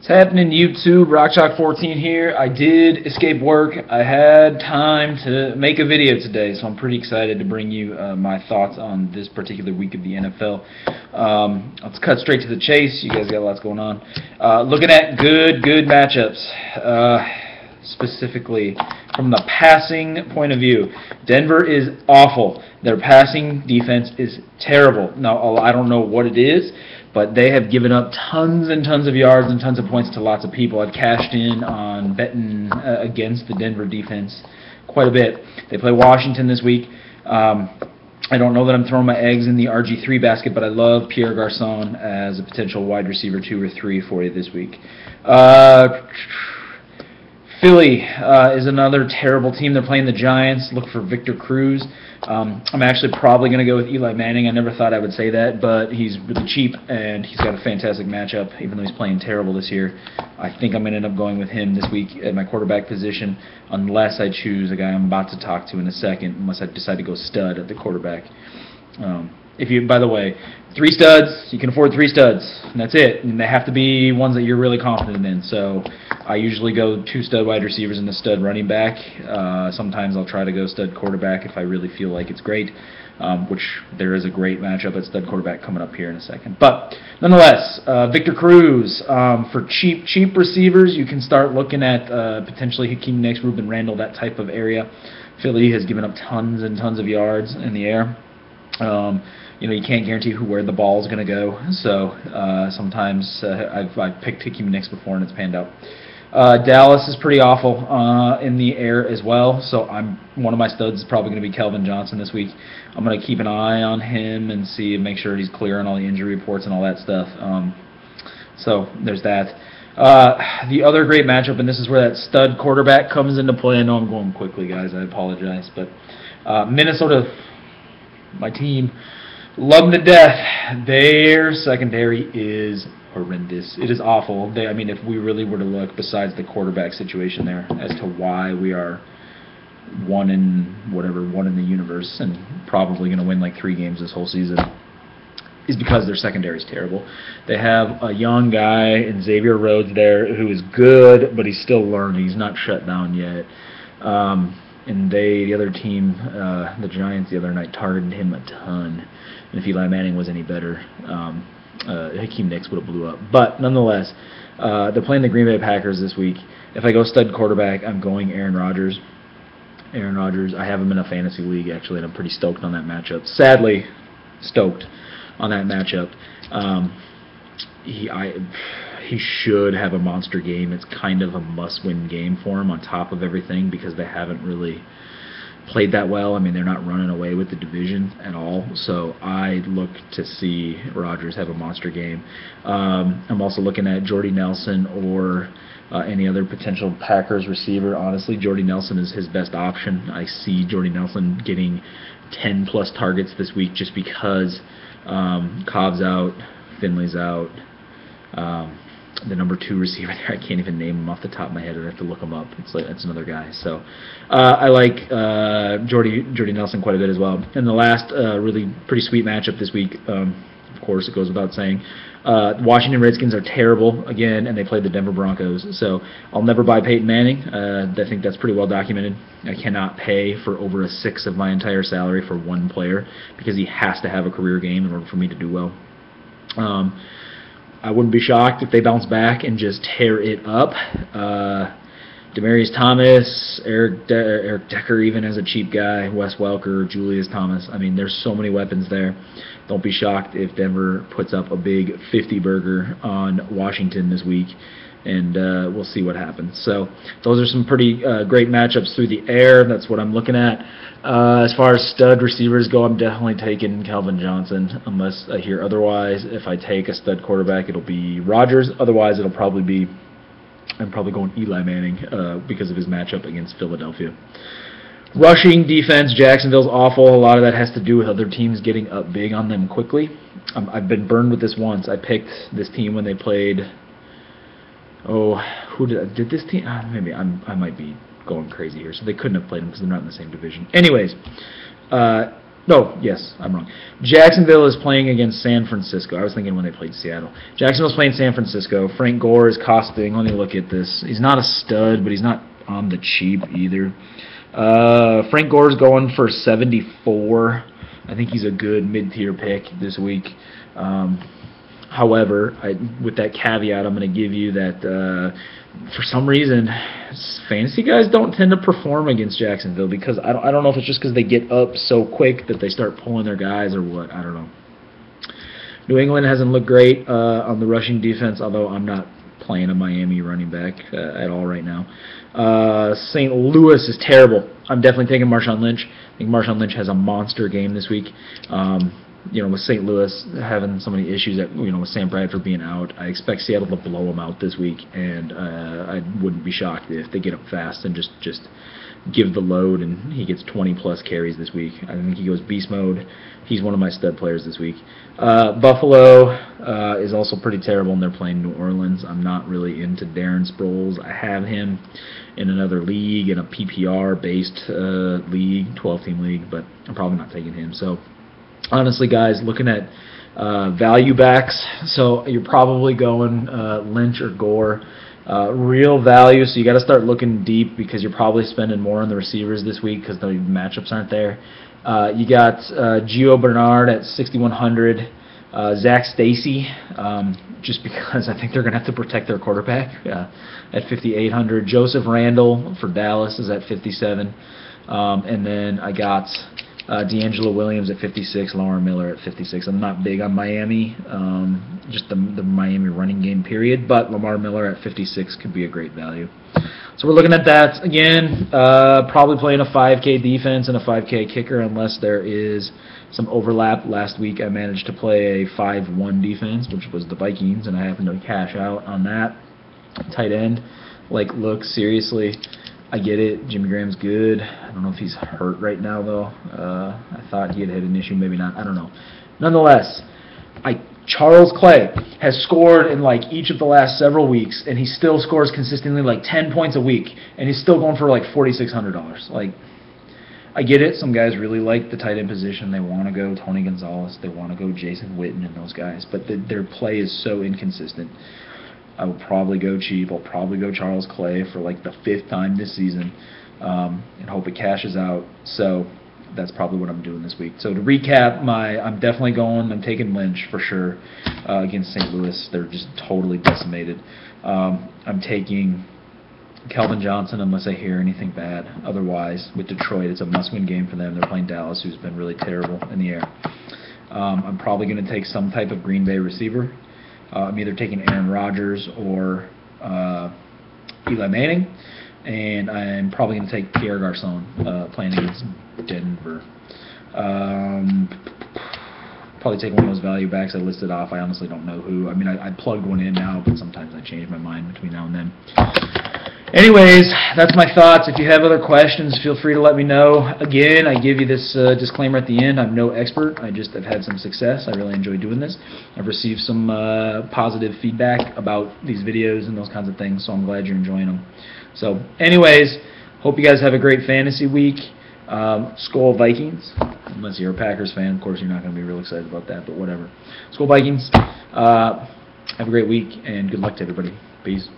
What's happening, YouTube? RockShock14 here. I did escape work. I had time to make a video today, so I'm pretty excited to bring you my thoughts on this particular week of the NFL. Let's cut straight to the chase. You guys got lots going on. Looking at good matchups. Specifically from the passing point of view. Denver is awful. Their passing defense is terrible. Now, I don't know what it is, but they have given up tons and tons of yards and tons of points to lots of people. I've cashed in on betting against the Denver defense quite a bit. They play Washington this week. I don't know that I'm throwing my eggs in the RG3 basket, but I love Pierre Garçon as a potential wide receiver 2 or 3 for you this week. Philly is another terrible team. They're playing the Giants. Look for Victor Cruz. I'm actually probably going to go with Eli Manning. I never thought I would say that, but he's really cheap, and he's got a fantastic matchup, even though he's playing terrible this year. I think I'm going to end up going with him this week at my quarterback position, unless I choose a guy I'm about to talk to in a second, unless I decide to go stud at the quarterback. By the way, 3 studs, you can afford 3 studs, and that's it. And they have to be ones that you're really confident in. So I usually go 2 stud wide receivers and a stud running back. Sometimes I'll try to go stud quarterback if I really feel like it's great, which there is a great matchup at stud quarterback coming up here in a second. But nonetheless, Victor Cruz, for cheap receivers, you can start looking at potentially Hakeem Nicks, Ruben Randall, that type of area. Philly has given up tons and tons of yards in the air. You can't guarantee where the ball is going to go, so sometimes I've picked Hakeem Nicks before and it's panned out. Dallas is pretty awful in the air as well, so one of my studs is probably going to be Kelvin Johnson this week. I'm going to keep an eye on him and make sure he's clear on all the injury reports and all that stuff. So there's that. The other great matchup, and this is where that stud quarterback comes into play. I know I'm going quickly, guys. I apologize, but Minnesota, my team, love them to death. Their secondary is horrendous. It is awful. If we really were to look besides the quarterback situation there as to why we are one in the universe and probably going to win like 3 games this whole season, is because their secondary is terrible. They have a young guy in Xavier Rhodes there who is good, but he's still learning. He's not shut down yet. And the other team, the Giants, the other night targeted him a ton. And if Eli Manning was any better, Hakeem Nicks would have blew up. But nonetheless, they're playing the Green Bay Packers this week. If I go stud quarterback, I'm going Aaron Rodgers. I have him in a fantasy league, actually, and I'm pretty stoked on that matchup. Sadly, stoked on that matchup. He should have a monster game. It's kind of a must-win game for him on top of everything because they haven't really played that well. They're not running away with the division at all. So I look to see Rodgers have a monster game. I'm also looking at Jordy Nelson or any other potential Packers receiver. Honestly, Jordy Nelson is his best option. I see Jordy Nelson getting 10-plus targets this week just because Cobb's out, Finley's out. The number 2 receiver there, I can't even name him off the top of my head. I have to look him up. It's another guy. So I like Jordy Nelson quite a bit as well. And the last really pretty sweet matchup this week, of course, it goes without saying. Washington Redskins are terrible again, and they play the Denver Broncos. So I'll never buy Peyton Manning. I think that's pretty well documented. I cannot pay for over a 1/6 of my entire salary for one player because he has to have a career game in order for me to do well. I wouldn't be shocked if they bounce back and just tear it up. Demaryius Thomas, Eric Decker even as a cheap guy, Wes Welker, Julius Thomas. There's so many weapons there. Don't be shocked if Denver puts up a big 50-burger on Washington this week, and we'll see what happens. So those are some pretty great matchups through the air. That's what I'm looking at. As far as stud receivers go, I'm definitely taking Kelvin Johnson unless I hear otherwise. If I take a stud quarterback, it'll be Rodgers. Otherwise, I'm probably going Eli Manning because of his matchup against Philadelphia. Rushing defense, Jacksonville's awful. A lot of that has to do with other teams getting up big on them quickly. I've been burned with this once. I picked this team when they played. Did this team? Maybe I might be going crazy here. So they couldn't have played them because they're not in the same division. Anyways, No, yes, I'm wrong. Jacksonville is playing against San Francisco. I was thinking when they played Seattle. Jacksonville's playing San Francisco. Frank Gore is costing. Let me look at this. He's not a stud, but he's not on the cheap either. Frank Gore's going for 74. I think he's a good mid-tier pick this week. However, with that caveat, I'm going to give you that for some reason, fantasy guys don't tend to perform against Jacksonville because I don't know if it's just because they get up so quick that they start pulling their guys or what. I don't know. New England hasn't looked great on the rushing defense, although I'm not playing a Miami running back at all right now. St. Louis is terrible. I'm definitely taking Marshawn Lynch. I think Marshawn Lynch has a monster game this week. With St. Louis having so many issues, with Sam Bradford being out, I expect Seattle to blow them out this week, and I wouldn't be shocked if they get up fast and just give the load, and he gets 20-plus carries this week. I think he goes beast mode. He's one of my stud players this week. Buffalo is also pretty terrible, and they're playing New Orleans. I'm not really into Darren Sproles. I have him in another league, in a PPR-based league, 12-team league, but I'm probably not taking him. So, honestly, guys, looking at value backs, so you're probably going Lynch or Gore. Real value, so you got to start looking deep because you're probably spending more on the receivers this week because the matchups aren't there. You got Gio Bernard at 6,100. Zach Stacy, just because I think they're going to have to protect their quarterback at 5,800. Joseph Randle for Dallas is at 57. And then I got D'Angelo Williams at 56, Lauren Miller at 56. I'm not big on Miami, just the Miami running game period, but Lamar Miller at 56 could be a great value. So we're looking at that again. Probably playing a 5K defense and a 5K kicker unless there is some overlap. Last week I managed to play a 5-1 defense, which was the Vikings, and I happened to cash out on that. Tight end, look, seriously, I get it. Jimmy Graham's good. I don't know if he's hurt right now, though. I thought he had an issue. Maybe not. I don't know. Nonetheless, Charles Clay has scored in each of the last several weeks, and he still scores consistently 10 points a week, and he's still going for $4,600. I get it. Some guys really like the tight end position. They want to go Tony Gonzalez. They want to go Jason Witten and those guys, but their play is so inconsistent. I will probably go cheap. I'll probably go Charles Clay for the 5th time this season and hope it cashes out. So that's probably what I'm doing this week. So to recap, I'm taking Lynch for sure against St. Louis. They're just totally decimated. I'm taking Calvin Johnson unless I hear anything bad. Otherwise, with Detroit, it's a must-win game for them. They're playing Dallas, who's been really terrible in the air. I'm probably going to take some type of Green Bay receiver. I'm either taking Aaron Rodgers or Eli Manning, and I'm probably going to take Pierre Garçon playing against Denver. Probably take one of those value backs I listed off. I honestly don't know who. I plugged one in now, but sometimes I change my mind between now and then. Anyways, that's my thoughts. If you have other questions, feel free to let me know. Again, I give you this disclaimer at the end. I'm no expert. I just have had some success. I really enjoy doing this. I've received some positive feedback about these videos and those kinds of things, so I'm glad you're enjoying them. So, anyways, hope you guys have a great fantasy week. Skol Vikings. Unless you're a Packers fan, of course, you're not going to be real excited about that, but whatever. Skol Vikings. Have a great week, and good luck to everybody. Peace.